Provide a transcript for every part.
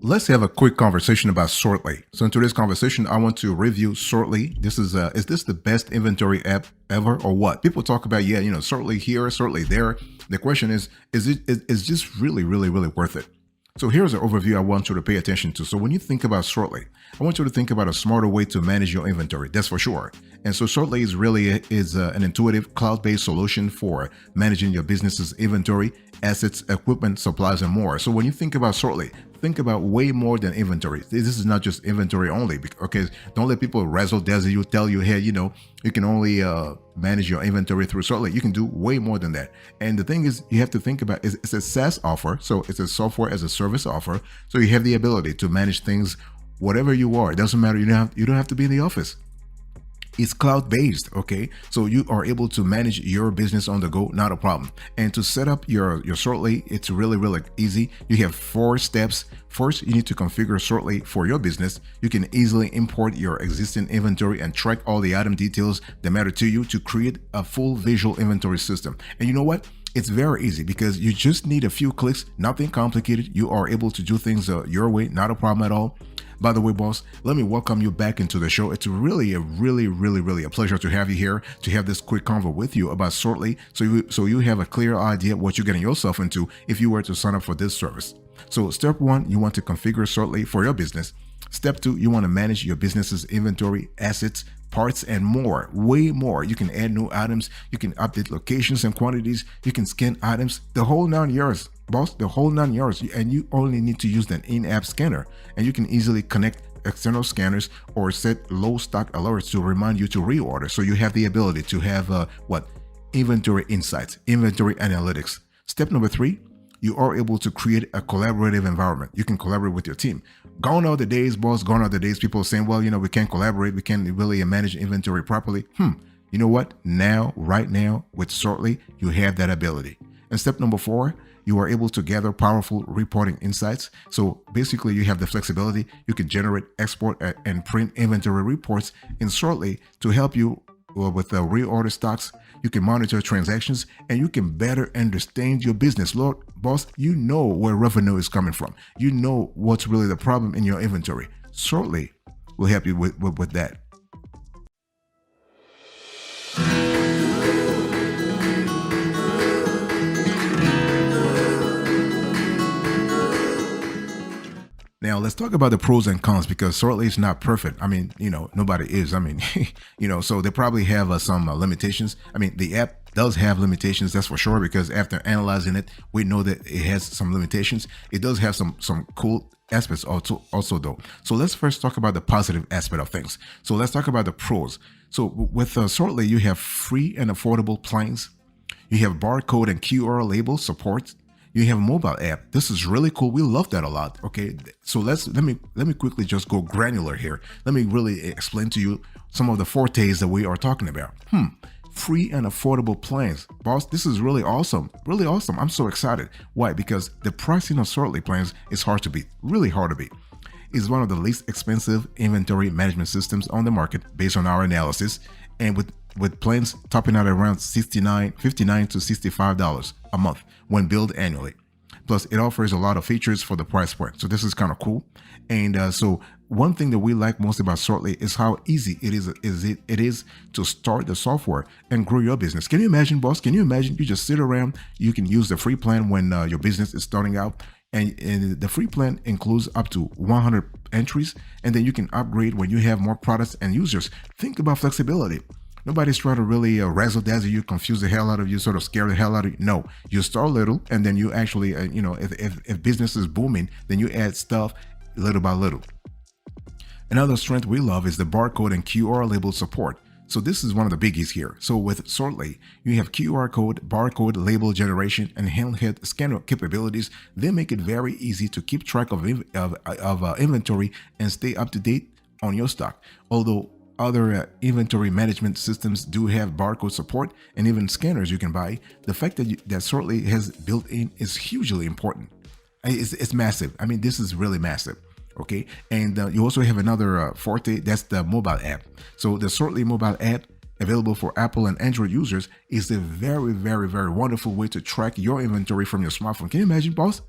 Let's have a quick conversation about Sortly. So in today's conversation, I want to review Sortly. This is this the best inventory app ever or what? People talk about, yeah, Sortly here, Sortly there. The question is this really worth it? So here's an overview I want you to pay attention to. So when you think about Sortly, I want you to think about a smarter way to manage your inventory. That's for sure. And so Sortly is an intuitive cloud-based solution for managing your business's inventory, assets, equipment, supplies, and more. So when you think about Sortly, think about way more than inventory. This is not just inventory only. Okay, don't let people razzle dazzle you, tell you, hey, you can only manage your inventory through Sortly. You can do way more than that. And the thing is, you have to think about it's a SaaS offer, so it's a software as a service offer. So you have the ability to manage things whatever you are. It doesn't matter. You don't have to be in the office. It's cloud-based, okay? So you are able to manage your business on the go, not a problem. And to set up your Sortly, it's really easy. You have 4 steps. First, you need to configure Sortly for your business. You can easily import your existing inventory and track all the item details that matter to you to create a full visual inventory system. And you know what? It's very easy because you just need a few clicks, nothing complicated. You are able to do things your way, not a problem at all. By the way, boss, let me welcome you back into the show. It's really a pleasure to have you here, to have this quick convo with you about Sortly, so you have a clear idea what you're getting yourself into if you were to sign up for this service. So step 1, you want to configure Sortly for your business. Step 2, you want to manage your business's inventory, assets, parts, and more, way more. You can add new items, you can update locations and quantities, you can scan items, the whole 9 yards, boss, the whole 9 yards. And you only need to use an in-app scanner, and you can easily connect external scanners or set low stock alerts to remind you to reorder. So you have the ability to have inventory insights, inventory analytics. Step number 3, you are able to create a collaborative environment. You can collaborate with your team. Gone are the days, boss, gone are the days people saying, well, we can't collaborate, we can't really manage inventory properly. You know what? Right now, with Sortly, you have that ability. And step number 4, you are able to gather powerful reporting insights. So basically, you have the flexibility. You can generate, export, and print inventory reports in Sortly to help you with the reorder stocks. You can monitor transactions, and you can better understand your business. Lord, boss, you know where revenue is coming from. You know what's really the problem in your inventory. Sortly will help you with that. Now, let's talk about the pros and cons, because Sortly is not perfect. I mean, nobody is. I mean, so they probably have some limitations. I mean, the app does have limitations, that's for sure, because after analyzing it, we know that it has some limitations. It does have some cool aspects also though. So let's first talk about the positive aspect of things. So let's talk about the pros. So with Sortly, you have free and affordable plans. You have barcode and QR label support. You have a mobile app. This is really cool. We love that a lot. Okay, so let me quickly just go granular here. Let me really explain to you some of the fortes that we are talking about. Free and affordable plans, boss. This is really awesome. Really awesome. I'm so excited. Why? Because the pricing of Sortly plans is hard to beat. Really hard to beat. It's one of the least expensive inventory management systems on the market based on our analysis, and with plans topping out around $59 to $65 a month when billed annually. Plus, it offers a lot of features for the price point. So this is kind of cool. And so one thing that we like most about Sortly is how easy it is to start the software and grow your business. Can you imagine, boss? Can you imagine you just sit around, you can use the free plan when your business is starting out, and the free plan includes up to 100 entries, and then you can upgrade when you have more products and users. Think about flexibility. Nobody's trying to really razzle dazzle you, confuse the hell out of you, sort of scare the hell out of you. No, you start little, and then you actually, if business is booming, then you add stuff little by little. Another strength we love is the barcode and QR label support. So this is one of the biggies here. So with Sortly, you have QR code, barcode, label generation, and handheld scanner capabilities. They make it very easy to keep track of inventory and stay up to date on your stock. Although other inventory management systems do have barcode support and even scanners you can buy, the fact that Sortly has built in is hugely important. It's massive. I mean, this is really massive. Okay, and you also have another forte, that's the mobile app. So the Sortly mobile app, available for Apple and Android users, is a very wonderful way to track your inventory from your smartphone. Can you imagine, boss?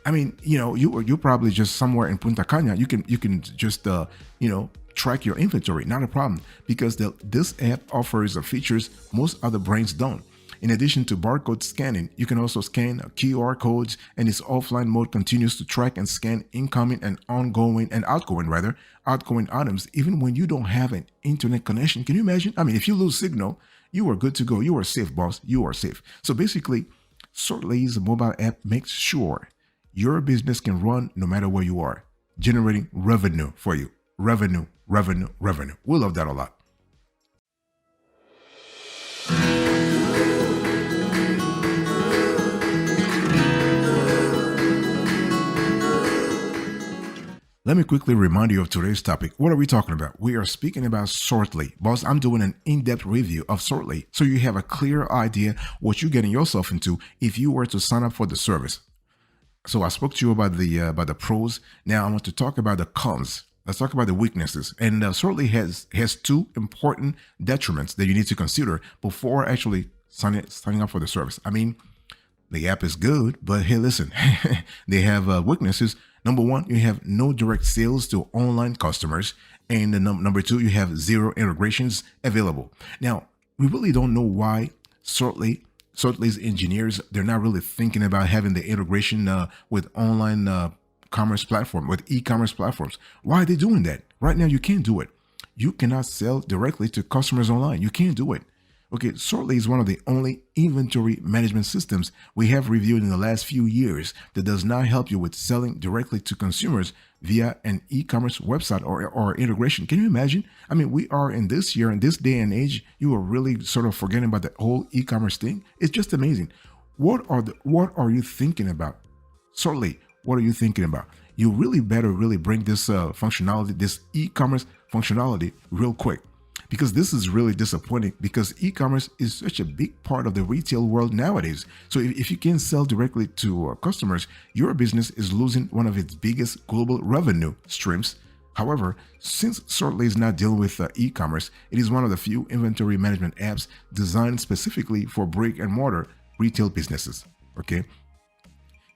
I mean, you're probably just somewhere in Punta Cana. You can just track your inventory, not a problem, because this app offers features most other brands don't. In addition to barcode scanning, you can also scan QR codes, and its offline mode continues to track and scan incoming and outgoing items, even when you don't have an internet connection. Can you imagine? I mean, if you lose signal, you are good to go. You are safe, boss. You are safe. So basically, Sortly's mobile app makes sure your business can run no matter where you are, generating revenue for you. Revenue, revenue, revenue. We love that a lot. Let me quickly remind you of today's topic. What are we talking about? We are speaking about Sortly. Boss, I'm doing an in-depth review of Sortly so you have a clear idea what you're getting yourself into if you were to sign up for the service. So I spoke to you about the pros. Now I want to talk about the cons. Let's talk about the weaknesses. And Sortly has two important detriments that you need to consider before actually signing up for the service. I mean, the app is good, but hey, listen, they have weaknesses. Number one, you have no direct sales to online customers. And number two, you have zero integrations available. Now, we really don't know why Sortly's engineers, they're not really thinking about having the integration with online commerce platform, with e-commerce platforms. Why are they doing that? Right now, you can't do it. You cannot sell directly to customers online. You can't do it. Okay, Sortly is one of the only inventory management systems we have reviewed in the last few years that does not help you with selling directly to consumers via an e-commerce website or integration. Can you imagine? I mean, we are in this year, in this day and age, you are really sort of forgetting about the whole e-commerce thing. It's just amazing. What are you thinking about? Sortly, what are you thinking about? You really better really bring this functionality, this e-commerce functionality real quick. Because this is really disappointing because e-commerce is such a big part of the retail world nowadays. So if you can't sell directly to customers, your business is losing one of its biggest global revenue streams. However, since Sortly is not dealing with e-commerce, it is one of the few inventory management apps designed specifically for brick and mortar retail businesses. Okay,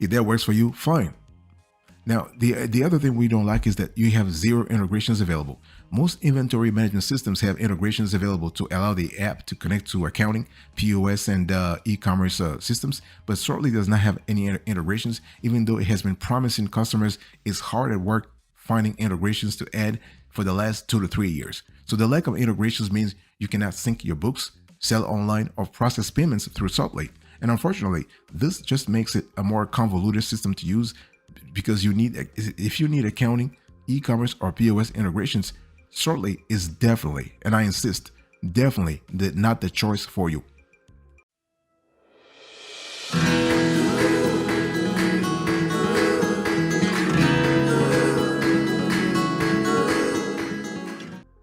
if that works for you, fine. Now, the other thing we don't like is that you have zero integrations available. Most inventory management systems have integrations available to allow the app to connect to accounting, POS, and e-commerce systems, but Sortly does not have any integrations, even though it has been promising customers it's hard at work finding integrations to add for the last 2 to 3 years. So the lack of integrations means you cannot sync your books, sell online, or process payments through Sortly. And unfortunately, this just makes it a more convoluted system to use because if you need accounting, e-commerce, or POS integrations, Sortly is definitely, and I insist, definitely not the choice for you.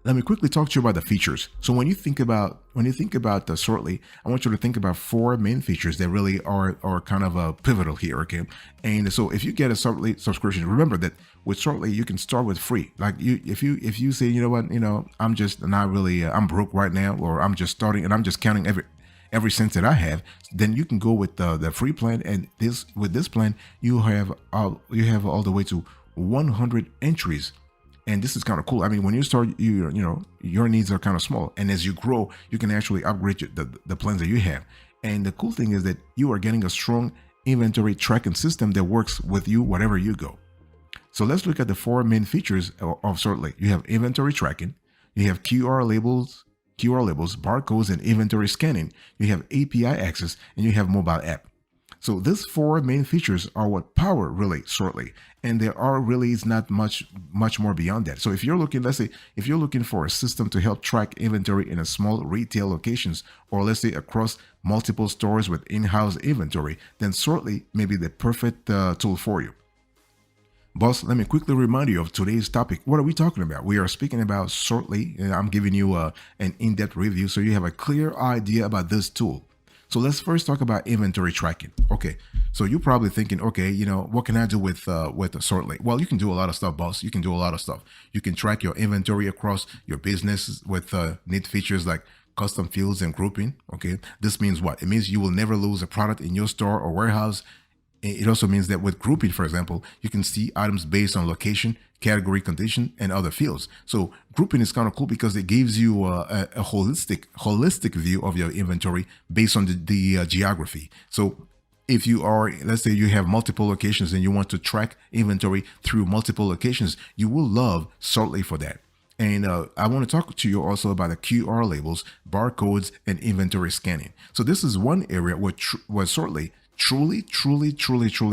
Let me quickly talk to you about the features. So when you think about the Sortly, I want you to think about 4 main features that really are kind of pivotal here. Okay, and so if you get a Sortly subscription, remember that with Sortly you can start with free. Like if you say, you know what, I'm just not really I'm broke right now, or I'm just starting and I'm just counting every cent that I have, then you can go with the free plan. And with this plan, you have all the way to 100 entries. And this is kind of cool. I mean, when you start, your needs are kind of small. And as you grow, you can actually upgrade the plans that you have. And the cool thing is that you are getting a strong inventory tracking system that works with you wherever you go. So let's look at the 4 main features of Sortly. You have inventory tracking, you have QR labels, barcodes, and inventory scanning. You have API access, and you have mobile app. So these 4 main features are what power really Sortly, and there is not much more beyond that. So if you're looking, let's say, if you're looking for a system to help track inventory in a small retail locations, or let's say across multiple stores with in-house inventory, then Sortly may be the perfect tool for you. Boss, let me quickly remind you of today's topic. What are we talking about? We are speaking about Sortly, and I'm giving you an in-depth review so you have a clear idea about this tool. So let's first talk about inventory tracking. Okay, so you're probably thinking, okay, what can I do with Sortly? Well, you can do a lot of stuff, boss. You can do a lot of stuff. You can track your inventory across your business with neat features like custom fields and grouping. Okay, this means what? It means you will never lose a product in your store or warehouse It also means that with grouping, for example, you can see items based on location, category, condition, and other fields. So grouping is kind of cool because it gives you a holistic view of your inventory based on the geography. So if you are, let's say you have multiple locations and you want to track inventory through multiple locations, you will love Sortly for that. And I want to talk to you also about the QR labels, barcodes, and inventory scanning. So this is one area where Sortly truly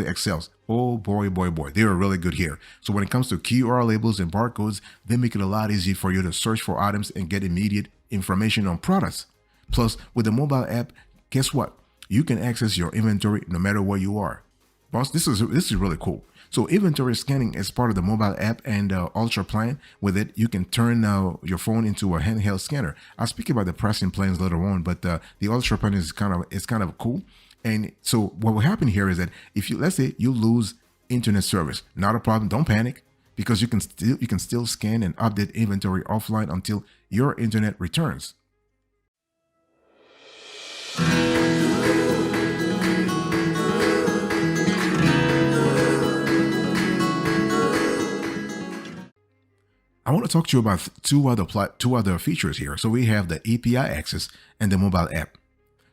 excels. Oh boy, they are really good here. So when it comes to QR labels and barcodes, they make it a lot easier for you to search for items and get immediate information on products. Plus, with the mobile app, guess what? You can access your inventory no matter where you are. Boss, this is really cool. So inventory scanning is part of the mobile app and Ultra plan. With it, you can turn your phone into a handheld scanner. I'll speak about the pricing plans later on, but the Ultra plan is kind of cool. And so what will happen here is that if let's say you lose internet service, not a problem. Don't panic, because you can still scan and update inventory offline until your internet returns. I want to talk to you about two other features here. So we have the API access and the mobile app.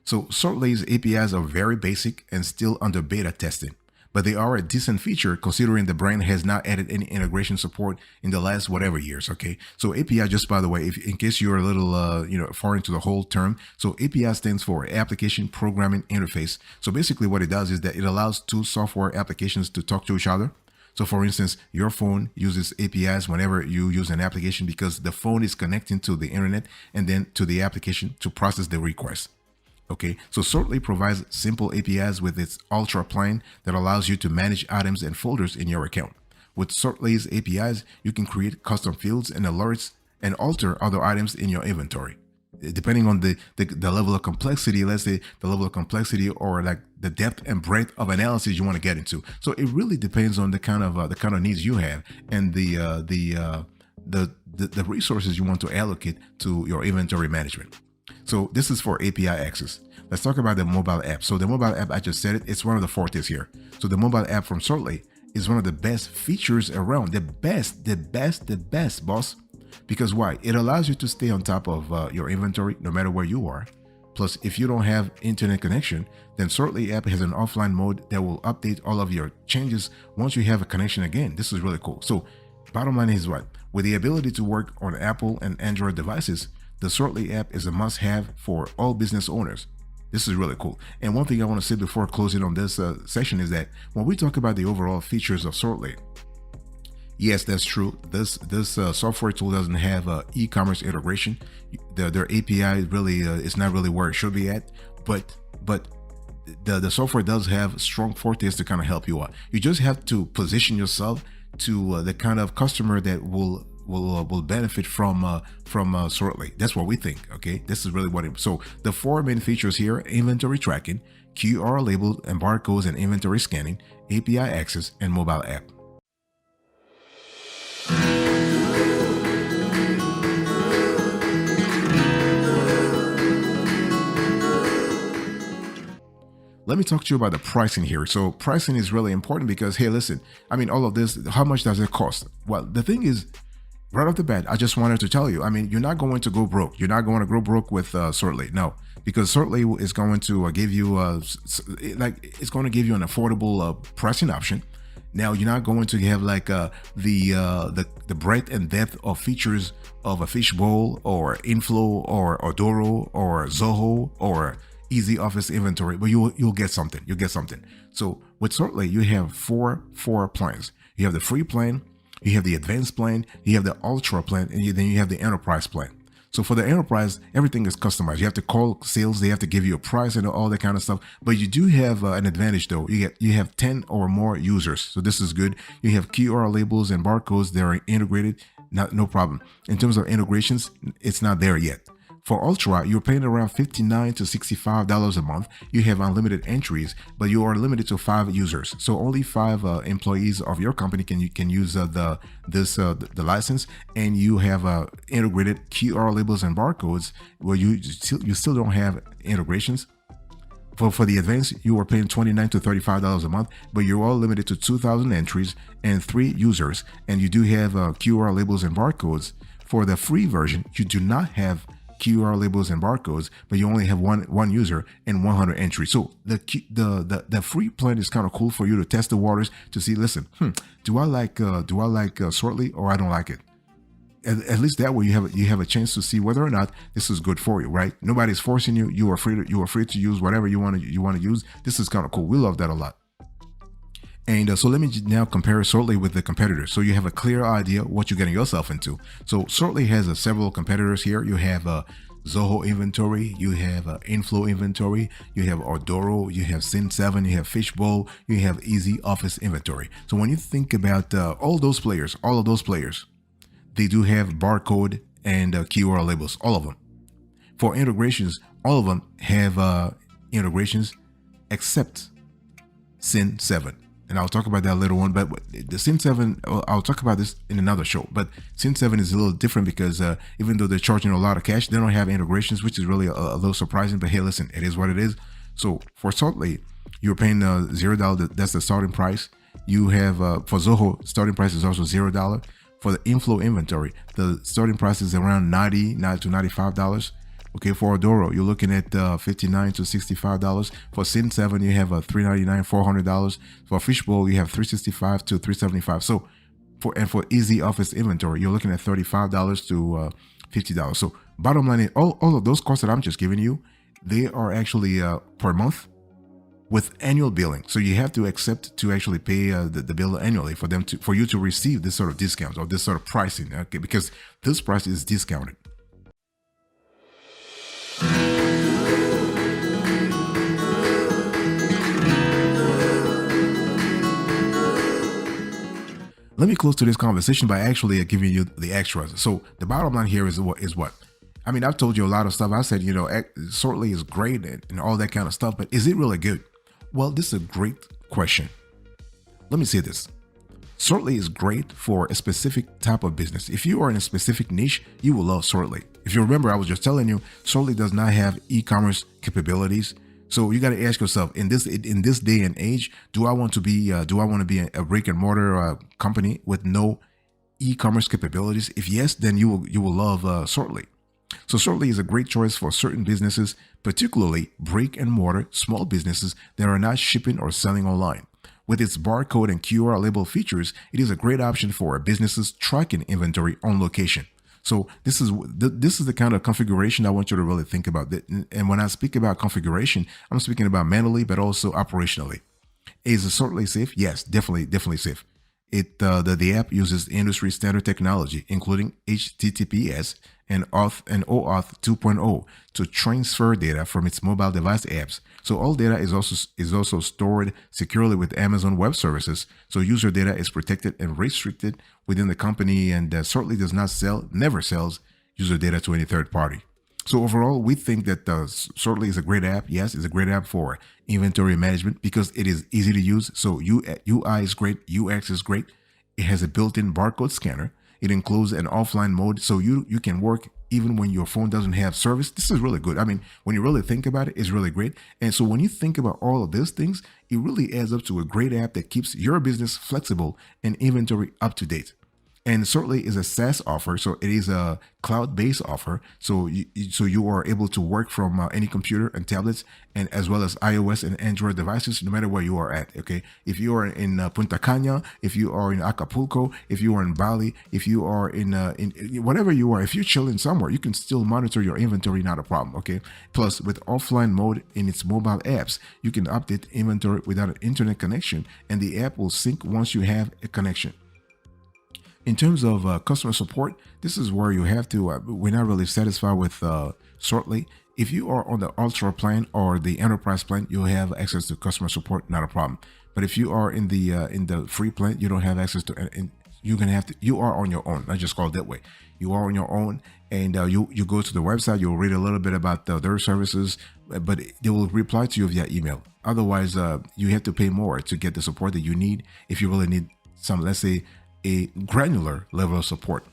So Sortly's APIs are very basic and still under beta testing, but they are a decent feature considering the brand has not added any integration support in the last whatever years. Okay, so API, just by the way, in case you're a little foreign to the whole term, so API stands for Application Programming Interface. So basically, what it does is that it allows two software applications to talk to each other. So for instance, your phone uses APIs whenever you use an application because the phone is connecting to the internet and then to the application to process the request. Okay, so Sortly provides simple APIs with its Ultra plan that allows you to manage items and folders in your account. With Sortly's APIs, you can create custom fields and alerts and alter other items in your inventory. Depending on the level of complexity, let's say the level of complexity or like the depth and breadth of analysis you want to get into. So it really depends on the kind of needs you have and the resources you want to allocate to your inventory management. So this is for API access. Let's talk about the mobile app. So the mobile app, I just said it, it's one of the fortes here. So the mobile app from Sortly is one of the best features around. The best, boss. Because why? It allows you to stay on top of your inventory no matter where you are. Plus, if you don't have internet connection, then Sortly app has an offline mode that will update all of your changes once you have a connection again. This is really cool. So bottom line is what? With the ability to work on Apple and Android devices, the Sortly app is a must-have for all business owners. This is really cool. And one thing I want to say before closing on this session is that when we talk about the overall features of Sortly, yes, that's true. This software tool doesn't have e-commerce integration. Their API really is not really where it should be at. But the software does have strong fortes to kind of help you out. You just have to position yourself to the kind of customer that will benefit from Sortly. That's what we think. Okay, this is really what it. So the four main features here: inventory tracking, QR labels and barcodes and inventory scanning, API access, and mobile app. Let me talk to you about the pricing here. So pricing is really important because, hey, listen, I mean, all of this, how much does it cost? Well, the thing is, right off the bat, I just wanted to tell you, I mean, you're not going to go broke. You're not going to go broke with Sortly. No, because Sortly is going to give you, it's going to give you an affordable pricing option. Now, you're not going to have like the breadth and depth of features of a Fishbowl or Inflow or Odoro or Zoho or Easy Office Inventory, but you'll get something. You'll get something. So with Sortly, you have four plans. You have the free plan, you have the advanced plan, you have the ultra plan, and then you have the enterprise plan. So for the enterprise, everything is customized. You have to call sales, they have to give you a price and all that kind of stuff. But you do have an advantage though. You have 10 or more users. So this is good. You have QR labels and barcodes that are integrated. No problem. In terms of integrations, it's not there yet. For Ultra, you're paying around $59 to $65 a month. You have unlimited entries, but you are limited to 5 users. So only 5 employees of your company can use the license, and you have integrated QR labels and barcodes where you still don't have integrations. For the advanced, you are paying $29 to $35 a month, but you're all limited to 2,000 entries and 3 users, and you do have QR labels and barcodes. For the free version, you do not have QR labels and barcodes, but you only have one user and 100 entries. So the free plan is kind of cool for you to test the waters to see. Listen, do I like Sortly, or I don't like it? At least that way you have a chance to see whether or not this is good for you, right? Nobody's forcing you. You are free to use whatever you want to use. This is kind of cool. We love that a lot. And so let me now compare Sortly with the competitors, so you have a clear idea what you're getting yourself into. So Sortly has several competitors here. You have Zoho Inventory, you have Inflow Inventory, you have Ordoro, you have Sin7, you have Fishbowl, you have Easy Office Inventory. So when you think about all of those players, they do have barcode and QR labels, all of them. For integrations, all of them have integrations except Sin7. And I'll talk about that later on. But the Sin7, I'll talk about this in another show. But Sin7 is a little different because even though they're charging a lot of cash, they don't have integrations, which is really a little surprising. But hey, listen, it is what it is. So for Sortly, you're paying $0. That's the starting price. You have for Zoho, starting price is also $0. For the Inflow Inventory, the starting price is around $90 to $95. Okay, for Ordoro, you're looking at $59 to $65. For Sin7, you have $399, $400. For Fishbowl, you have $365 to $375. So for Easy Office Inventory, you're looking at $35 to $50. So bottom line is, all of those costs that I'm just giving you, they are actually per month with annual billing. So you have to accept to actually pay the bill annually for you to receive this sort of discounts or this sort of pricing. Okay, because this price is discounted. Let me close to this conversation by actually giving you the extras. So the bottom line here is what? I mean, I've told you a lot of stuff. I said, Sortly is great and all that kind of stuff, but is it really good? Well, this is a great question. Let me say this. Sortly is great for a specific type of business. If you are in a specific niche, you will love Sortly. If you remember, I was just telling you, Sortly does not have e-commerce capabilities. So you got to ask yourself, in this day and age, do I want to be a brick and mortar company with no e-commerce capabilities? If yes, then you will love Sortly. So Sortly is a great choice for certain businesses, particularly brick and mortar small businesses that are not shipping or selling online. With its barcode and QR label features, it is a great option for businesses tracking inventory on location. So this is the kind of configuration I want you to really think about. And when I speak about configuration, I'm speaking about manually, but also operationally. Is Sortly safe? Yes, definitely safe. The app uses industry standard technology, including HTTPS and OAuth 2.0 to transfer data from its mobile device apps. So all data is also stored securely with Amazon Web Services. So user data is protected and restricted within the company, and Sortly does not never sells user data to any third party. So overall, we think that Sortly is a great app. Yes, it's a great app for inventory management because it is easy to use. So UI is great, UX is great. It has a built-in barcode scanner. It includes an offline mode, so you can work even when your phone doesn't have service. This is really good. I mean, when you really think about it, it's really great. And so when you think about all of these things, it really adds up to a great app that keeps your business flexible and inventory up to date. And Sortly is a SaaS offer, so it is a cloud-based offer. So you are able to work from any computer and tablets, and as well as iOS and Android devices, no matter where you are at. Okay, if you are in Punta Cana, if you are in Acapulco, if you are in Bali, if you are in whatever you are, if you're chilling somewhere, you can still monitor your inventory, not a problem. Okay. Plus, with offline mode in its mobile apps, you can update inventory without an internet connection, and the app will sync once you have a connection. In terms of customer support, this is where you have to, we're not really satisfied with Sortly. If you are on the Ultra plan or the Enterprise plan, you'll have access to customer support, not a problem. But if you are in the free plan, you don't have access to, and you are on your own. I just call it that way. You are on your own, and you go to the website, you'll read a little bit about their services, but they will reply to you via email. Otherwise, you have to pay more to get the support that you need if you really need some, let's say, a granular level of support.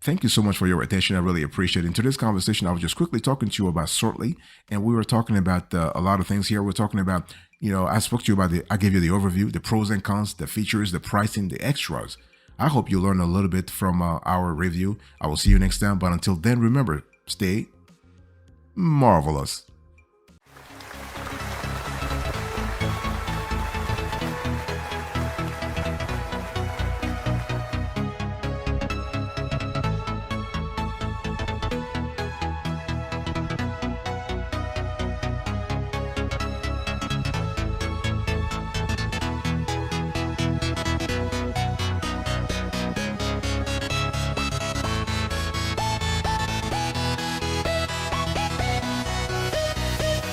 Thank you so much for your attention. I really appreciate it. In today's conversation, I was just quickly talking to you about Sortly, and we were talking about a lot of things here. We're talking about, I spoke to you about I gave you the overview, the pros and cons, the features, the pricing, the extras. I hope you learned a little bit from our review. I will see you next time. But until then, remember, stay marvelous.